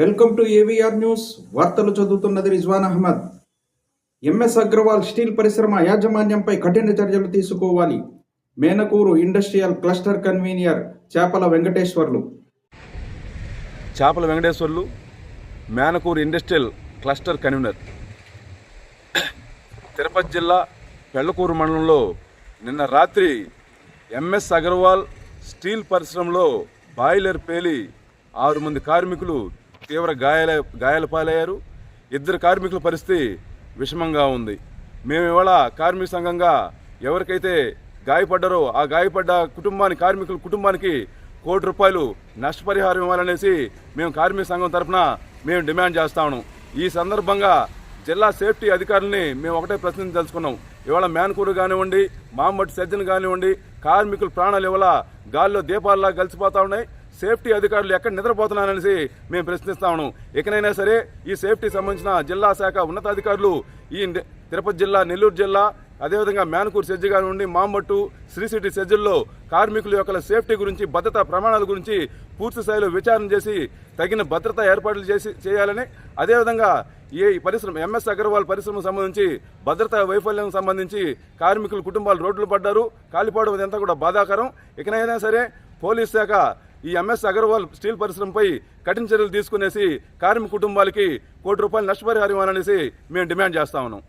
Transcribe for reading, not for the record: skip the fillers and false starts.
Welcome to AVR news. వార్తలు చదువుతున్నది Rizwan Ahmed. MS Agarwal steel పరిశ్రమ యాజమాన్యంపై కఠిన చర్యలు తీసుకోవాలి. మేనకూరు ఇండస్ట్రియల్ క్లస్టర్ కన్వీనర్ చేపల Venkateswarlu. Menakuru industrial cluster convener. Tirupati జిల్లా పెళ్లకూరు మండలంలో నిన్న రాత్రి ఎంఎస్ అగర్వాల్ స్టీల్ పరిశ్రమలో బాయిలర్ పేలి 6 మంది కార్మికులు తీవ్ర గాయాల పాలయ్యారు. 2 కార్మికుల పరిస్థితి విషమంగా ఉంది. మేము ఇవాళ కార్మిక సంఘంగా ఎవరికైతే గాయపడ్డారో ఆ గాయపడ్డ కార్మికుల కుటుంబానికి ₹1 కోటి నష్టపరిహారం ఇవ్వాలనేసి మేము కార్మిక సంఘం తరఫున మేము డిమాండ్ చేస్తా ఉన్నాం. ఈ సందర్భంగా జిల్లా సేఫ్టీ అధికారులని మేము ఒకటే ప్రశ్నించదలుచుకున్నాం. ఇవాళ మేనకూరు కానివ్వండి, మామట్టి సజ్జన్ కానివ్వండి, కార్మికుల ప్రాణాలు ఇవాళ గాల్లో దీపాలలా కలిసిపోతా ఉన్నాయి. సేఫ్టీ అధికారులు ఎక్కడ నిద్రపోతున్నారనేసి మేము ప్రశ్నిస్తా ఉన్నాం. ఇకనైనా సరే ఈ సేఫ్టీ సంబంధించిన జిల్లా శాఖ ఉన్నతాధికారులు ఈ తిరుపతి జిల్లా, నెల్లూరు జిల్లా, అదేవిధంగా మేనకూరు సెజ్జి కానివ్వండి, మామట్టు, శ్రీ సిటీ సెజ్జుల్లో కార్మికుల యొక్క సేఫ్టీ గురించి, భద్రతా ప్రమాణాల గురించి పూర్తి స్థాయిలో విచారణ చేసి తగిన భద్రతా ఏర్పాట్లు చేయాలని, అదేవిధంగా ఈ పరిశ్రమ ఎంఎస్ అగర్వాల్ పరిశ్రమకు సంబంధించి భద్రతా వైఫల్యం సంబంధించి కార్మికుల కుటుంబాలు రోడ్లు పడ్డారు. కాలిపోవడం ఇదంతా కూడా బాధాకరం. ఇకనైనా సరే పోలీస్ శాఖ ఈ ఎంఎస్ అగర్వాల్ స్టీల్ పరిశ్రమపై కఠిన చర్యలు తీసుకునేసి కార్మిక కుటుంబాలకి ₹1 కోటి నష్టపరిహారం ఇవ్వాలనేసి మేము డిమాండ్ చేస్తా ఉన్నాం.